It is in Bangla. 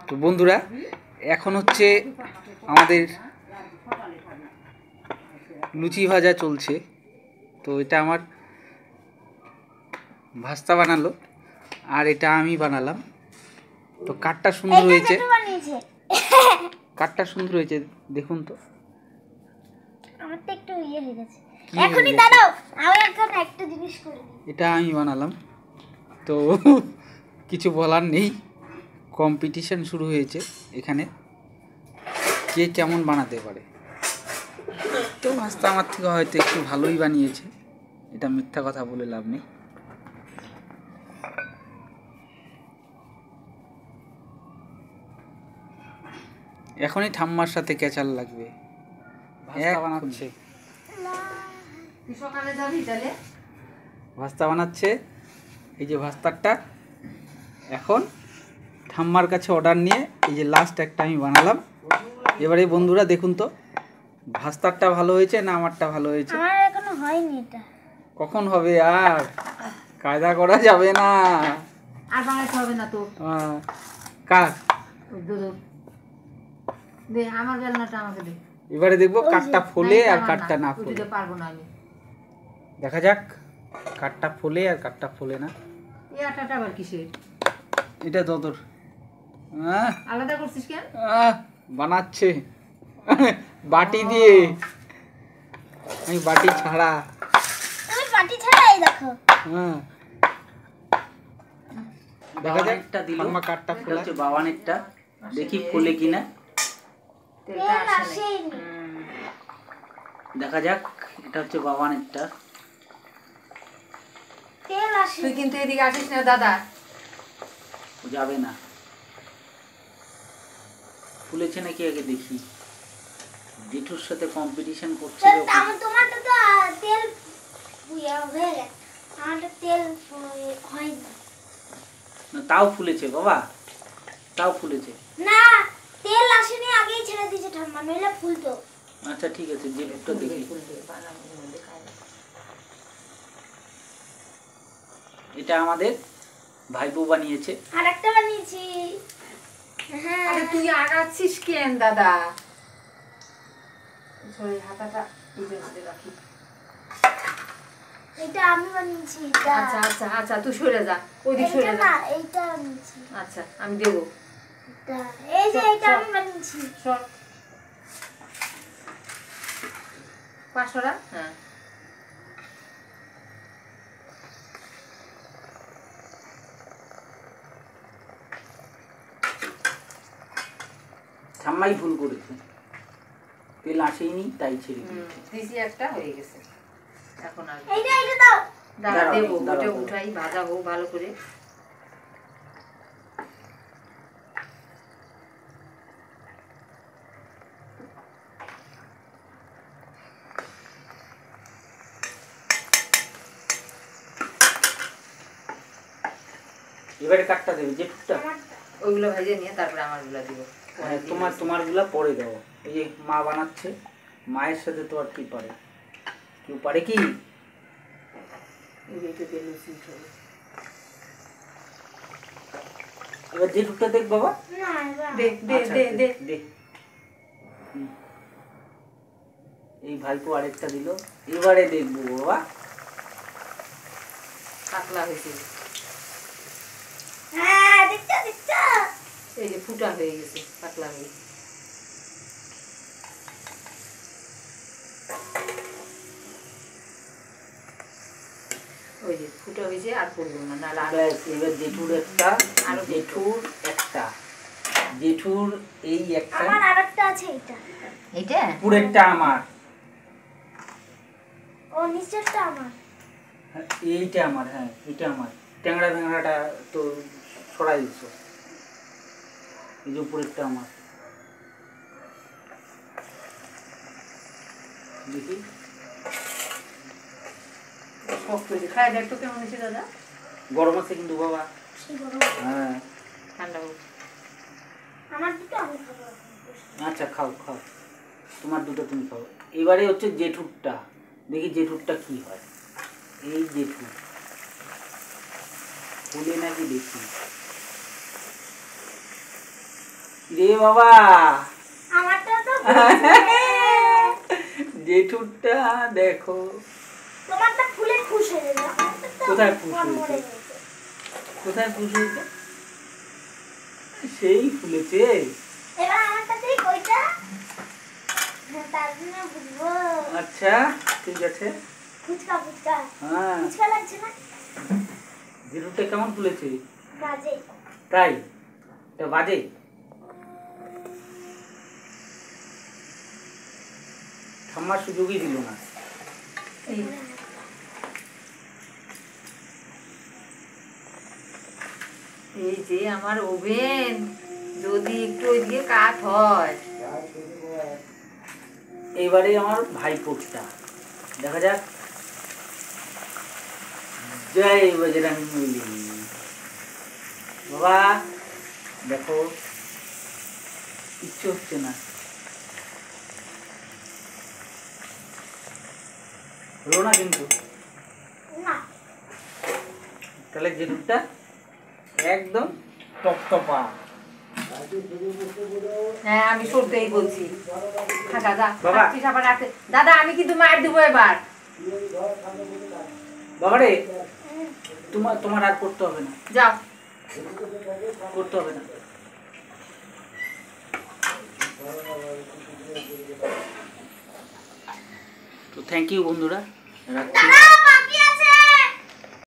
তো বন্ধুরা এখন হচ্ছে আমাদের লুচি ভাজা চলছে। তো এটা আমার ভাস্তা বানালো আর এটা আমি বানালাম। তো কাঠটা সুন্দর হয়েছে, কাঠটা সুন্দর হয়েছে দেখুন তো। আমার তো একটু ইয়ে হয়ে গেছে। এখনই দাঁড়াও, আমি একটা জিনিস করি। এটা আমি বানালাম, তো কিছু বলার নেই। কম্পিটিশন শুরু হয়েছে এখানে, কে কেমন বানাতে পারে। তো ভাস্তা আমার থেকে হয়তো একটু ভালোই বানিয়েছে, এটা মিথ্যা কথা বলে লাভ নেই। এখনই ঠাম্মার সাথে ক্যাচাল লাগবে। ভাস্তা বানাচ্ছে, ভাস্তা বানাচ্ছে। এই যে ভাস্তারটা এখন ঠাম্মার কাছে অর্ডার নিয়ে এই যে লাস্ট একটা আমি বানালাম। এবারে বন্ধুরা দেখুন তো ভাস্তারটা ভালো হয়েছে না আমারটা ভালো হয়েছে। আমার এখনো হয়নি এটা। কখন হবে? আর কায়দা করা যাবে না, আর বানাতে হবে না তো। কার দে আমার বেলনাটা আমাকে দে। এবারে দেখবো কাঠটা ফোলে আর কাঠটা না ফোলে। দিতে পারবো না আমি। দেখা যাক কাঠটা ফোলে আর কাঠটা ফোলে না। এই আটাটা আবার কিসের? এটা তোর আলাদা করছিস কেন? বানাচ্ছে বাটি দিয়ে। আমি বাটি ছাড়া, আমি বাটি ছাড়াই দেখো। হ্যাঁ দেখা যাক একটা দিল। আমার কাঠটা ফোলা হচ্ছে বাবানেরটা, দেখি ফোলে কিনা। তেলটা আসেনি। দেখা যাক, এটা হচ্ছে বাবানেরটা। তেল আসে। তুই কিন্তু এদিকে আসিস না দাদা। যাবে না, ফুলেছে নাকি আগে দেখি। জেঠুর সাথে কম্পিটিশন করছে। তোমারটা তো তেল হয়ে গেছে, আমারটা তেল হয়নি। না তাও ফুলেছে বাবা, তাও ফুলেছে। না তেল আসেনি, আগেই ছেড়ে দিয়েছে ঠাম্মা, নইলে ফুলতো। আচ্ছা ঠিক আছে, জেঠুরটা দেখি। এটা আমাদের ভাইপো বানিয়েছে। আর একটা বানিয়েছি। হ্যাঁ আরে তুই আগাচ্ছিস কেন দাদা? সরি হাতাটা দিতে রাখি। এটা আমি বানিয়েছি এটা। আচ্ছা আচ্ছা আচ্ছা তুই সরে যা, ওইদিকে সরে এইটা যা। না, এইটা বানিয়েছি। আচ্ছা আমি দেব। এটা এই যে এটা আমি বানিয়েছি। সর পাঁচশোটা। হ্যাঁ ঠাম্মাই ভুল করেছে, তেল আসেনি তাই ছেড়ে দিয়েছে। দিছি একটা হয়ে গেছে। এখন আর এইটা দাও। দাঁড়া দেবো, ওটা উঠাই ভাজাবো ভালো করে। এবারে কাটটা দেবে জেঠুরটা। ওইগুলো ভেজে নিয়ে তারপরে আমারগুলো দিব। তোমারগুলা পরে দাও। এই যে মা বানাচ্ছে, মায়ের সাথে তো আর কি পারে, কেউ পারে কি? এবার জেঠুরটা দেখ বাবা। দে দে দে দে দে। এই ভাইপো আরেকটা দিল, এবারে দেখবো বাবা। পাতলা হয়েছে। হ্যাঁ দেখছো দেখছো, এই যে ফুটা হয়ে গেছে, পাতলা হয়ে। ওই যে ফুটা হয়েছে, আর পড়বো না নাহলে। এবার জেঠুর একটা, আর জেঠুর একটা, জেঠুর এই একটা। আমার আরেকটা আছে এটা। এইটা পুরেরটা আমার, ও নিচেরটা আমার। এইটা আমার। হ্যাঁ এটা আমার। ট্যাংরা ভ্যাংরাটা তো ছড়াই দিছো। এই যে উপরেরটা আমার। দেখি খাই দেখতো কেমন হয়েছে দাদা। গরম আছে কিন্তু বাবা। হ্যাঁ ঠান্ডা হোক। আমার দুটো আমি খাবো। আচ্ছা খাও খাও, তোমার দুটো তুমি খাও। এবারে হচ্ছে জেঠুরটা, দেখি জেঠুরটা কি হয়। এই জেঠুর ফুলে নাকি দেখি। রে বাবা আমারটা তো জেঠুরটা দেখো। তোমারটা ফুলে খুশ হয়ে যাবে, আমারটা তো কোথায় ফুস মরে হয়েছে? গেছে। কোথায় ফুস হয়েছে? সেই ফুলেছে। এবার আমারটা তুই কইটা, তার জন্য বুঝবো। আচ্ছা ঠিক আছে। ফুচকা ফুচকা হ্যাঁ ফুচকা লাগছে না? জেঠুরটা কেমন ফুলেছে? বাজে। তাই? এটা বাজে? ঠাম্মার সুযোগই দিল না। এই যে আমার ওভেন, যদি একটু ওইদিকে কাট হয়। এইবারে আমার ভাইপোটা দেখা যাক। জয় বজরংবলী। বাবা দেখো কিচ্ছু হচ্ছে না, হলো না কিন্তু। না তাহলে জেঠুরটা একদম টপটপা। হ্যাঁ আমি সরতেই বলছি। হ্যাঁ দাদা বাবা। রাখছিস আবার রাখতে। দাদা আমি কিন্তু মার দিব এবার। বাবারে তোমার তোমার আর করতে হবে না, যাও। করতে হবে না। তো থ্যাংক ইউ বন্ধুরা, রাখছি।